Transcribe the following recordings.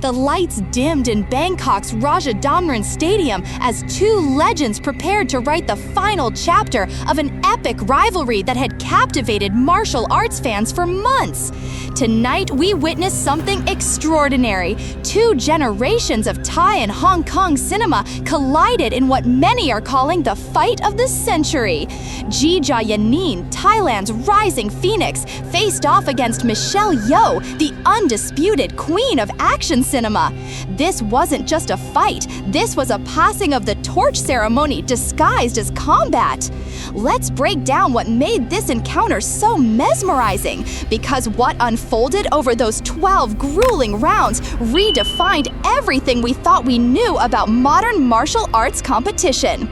The lights dimmed in Bangkok's Rajadamnern Stadium as two legends prepared to write the final chapter of an epic rivalry that had captivated martial arts fans for months. Tonight, we witnessed something extraordinary. Two generations of Thai and Hong Kong cinema collided in what many are calling the fight of the century. JeeJa Yanin, Thailand's rising phoenix, faced off against Michelle Yeoh, the undisputed queen of action cinema. This wasn't just a fight, this was a passing of the torch ceremony disguised as combat. Let's break down what made this encounter so mesmerizing, because what unfolded over those 12 grueling rounds redefined everything we thought we knew about modern martial arts competition.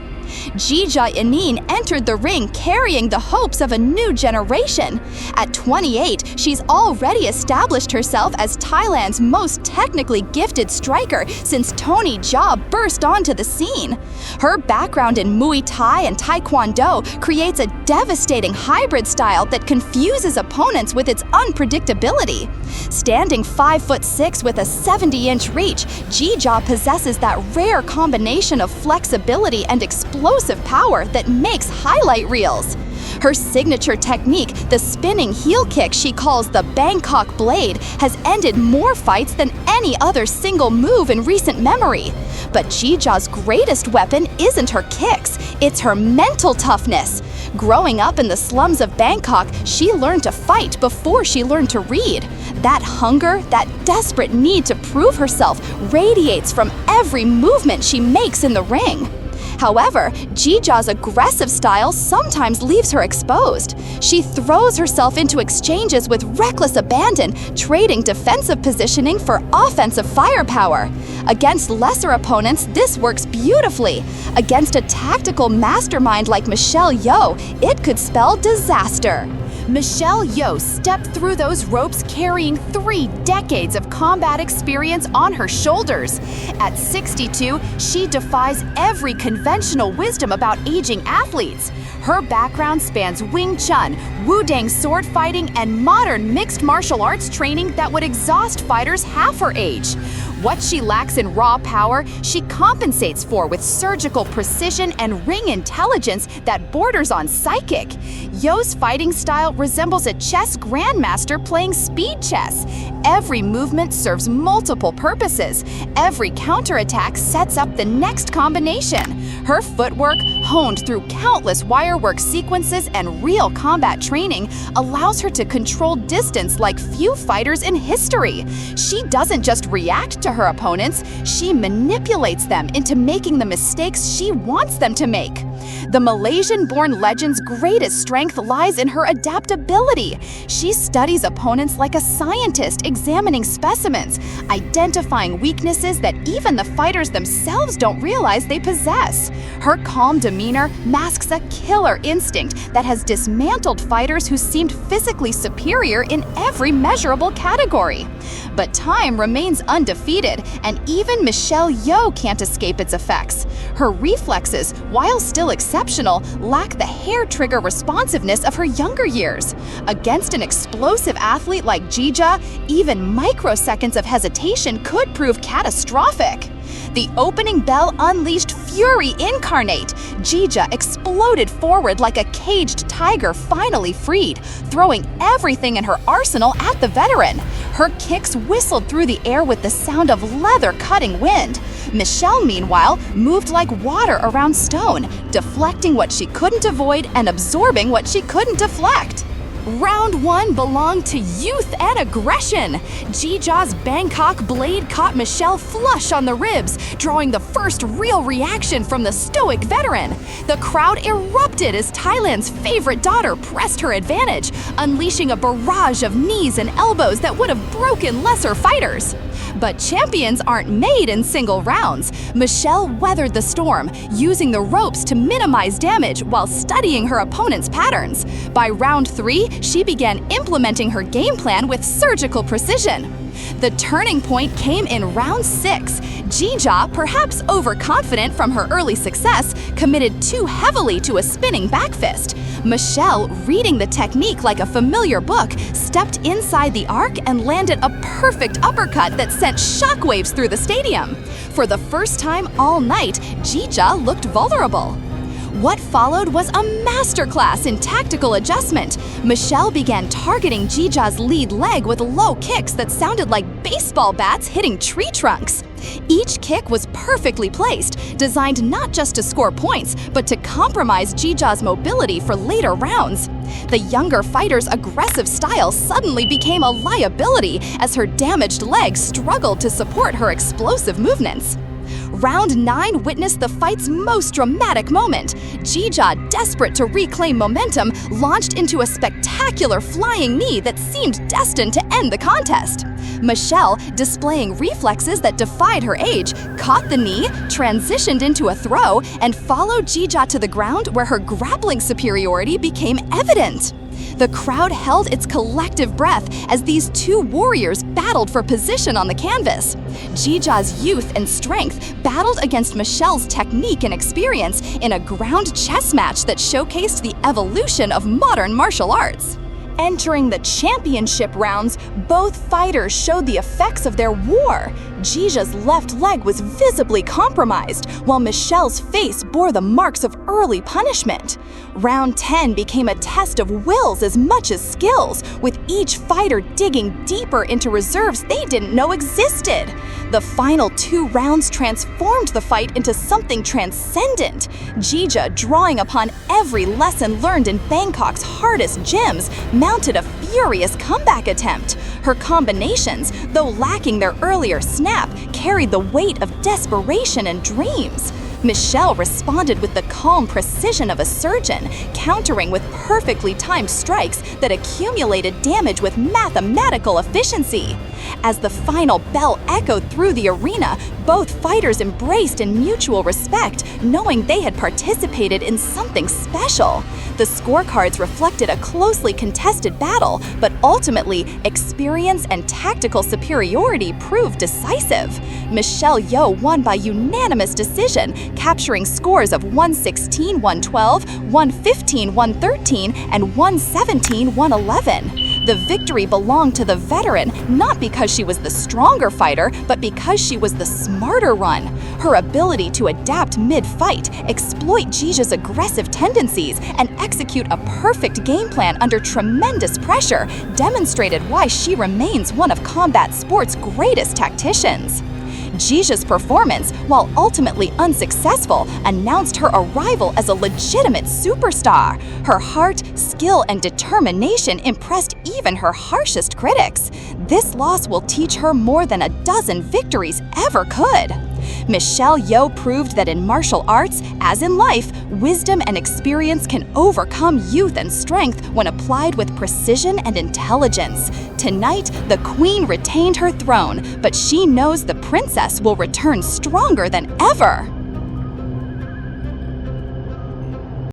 JeeJa Yanin entered the ring carrying the hopes of a new generation. At 28, she's already established herself as Thailand's most technically gifted striker since Tony Jaa burst onto the scene. Her background in Muay Thai and Taekwondo creates a devastating hybrid style that confuses opponents with its unpredictability. Standing 5'6" with a 70-inch reach, JeeJa possesses that rare combination of flexibility and explosive power that makes highlight reels. Her signature technique, the spinning heel kick she calls the Bangkok Blade, has ended more fights than any other single move in recent memory. But JeeJa's greatest weapon isn't her kicks, it's her mental toughness. Growing up in the slums of Bangkok, she learned to fight before she learned to read. That hunger, that desperate need to prove herself, radiates from every movement she makes in the ring. However, JeeJa's aggressive style sometimes leaves her exposed. She throws herself into exchanges with reckless abandon, trading defensive positioning for offensive firepower. Against lesser opponents, this works beautifully. Against a tactical mastermind like Michelle Yeoh, it could spell disaster. Michelle Yeoh stepped through those ropes carrying 3 decades of combat experience on her shoulders. At 62, she defies every conventional wisdom about aging athletes. Her background spans Wing Chun, Wudang sword fighting, and modern mixed martial arts training that would exhaust fighters half her age. What she lacks in raw power, she compensates for with surgical precision and ring intelligence that borders on psychic. Yeoh's fighting style resembles a chess grandmaster playing speed chess. Every movement serves multiple purposes. Every counterattack sets up the next combination. Her footwork, honed through countless wirework sequences and real combat training, allows her to control distance like few fighters in history. She doesn't just react to her opponents, she manipulates them into making the mistakes she wants them to make. The Malaysian-born legend's greatest strength lies in her adaptability. She studies opponents like a scientist examining specimens, identifying weaknesses that even the fighters themselves don't realize they possess. Her calm demeanor masks a killer instinct that has dismantled fighters who seemed physically superior in every measurable category. But time remains undefeated, and even Michelle Yeoh can't escape its effects. Her reflexes, while still exceptional, lack the hair-trigger responsiveness of her younger years. Against an explosive athlete like JeeJa, even microseconds of hesitation could prove catastrophic. The opening bell unleashed fury incarnate. JeeJa exploded forward like a caged tiger finally freed, throwing everything in her arsenal at the veteran. Her kicks whistled through the air with the sound of leather cutting wind. Michelle, meanwhile, moved like water around stone, deflecting what she couldn't avoid and absorbing what she couldn't deflect. Round 1 belonged to youth and aggression. JeeJa's Bangkok Blade caught Michelle flush on the ribs, drawing the first real reaction from the stoic veteran. The crowd erupted as Thailand's favorite daughter pressed her advantage, unleashing a barrage of knees and elbows that would have broken lesser fighters. But champions aren't made in single rounds. Michelle weathered the storm, using the ropes to minimize damage while studying her opponent's patterns. By round 3, she began implementing her game plan with surgical precision. The turning point came in round 6. JeeJa, perhaps overconfident from her early success, committed too heavily to a spinning back fist. Michelle, reading the technique like a familiar book, stepped inside the arc and landed a perfect uppercut that sent shockwaves through the stadium. For the first time all night, JeeJa looked vulnerable. What followed was a masterclass in tactical adjustment. Michelle began targeting JeeJa's lead leg with low kicks that sounded like baseball bats hitting tree trunks. Each kick was perfectly placed, designed not just to score points, but to compromise JeeJa's mobility for later rounds. The younger fighter's aggressive style suddenly became a liability as her damaged leg struggled to support her explosive movements. Round 9 witnessed the fight's most dramatic moment. JeeJa, desperate to reclaim momentum, launched into a spectacular flying knee that seemed destined to end the contest. Michelle, displaying reflexes that defied her age, caught the knee, transitioned into a throw, and followed JeeJa to the ground where her grappling superiority became evident. The crowd held its collective breath as these two warriors battled for position on the canvas. JeeJa's youth and strength battled against Michelle's technique and experience in a ground chess match that showcased the evolution of modern martial arts. Entering the championship rounds, both fighters showed the effects of their war. JeeJa's left leg was visibly compromised, while Michelle's face bore the marks of early punishment. Round 10 became a test of wills as much as skills, with each fighter digging deeper into reserves they didn't know existed. The final 2 rounds transformed the fight into something transcendent. JeeJa, drawing upon every lesson learned in Bangkok's hardest gyms, mounted a furious comeback attempt. Her combinations, though lacking their earlier snap, carried the weight of desperation and dreams. Michelle responded with the calm precision of a surgeon, countering with perfectly timed strikes that accumulated damage with mathematical efficiency. As the final bell echoed through the arena, both fighters embraced in mutual respect, knowing they had participated in something special. The scorecards reflected a closely contested battle, but ultimately, experience and tactical superiority proved decisive. Michelle Yeoh won by unanimous decision, capturing scores of 116-112, 115-113, and 117-111. The victory belonged to the veteran, not because she was the stronger fighter, but because she was the smarter one. Her ability to adapt mid-fight, exploit JeeJa's aggressive tendencies, and execute a perfect game plan under tremendous pressure demonstrated why she remains one of combat sport's greatest tacticians. JeeJa's performance, while ultimately unsuccessful, announced her arrival as a legitimate superstar. Her heart, skill, and determination impressed even her harshest critics. This loss will teach her more than a dozen victories ever could. Michelle Yeoh proved that in martial arts, as in life, wisdom and experience can overcome youth and strength when applied with precision and intelligence. Tonight, the queen retained her throne, but she knows the princess will return stronger than ever.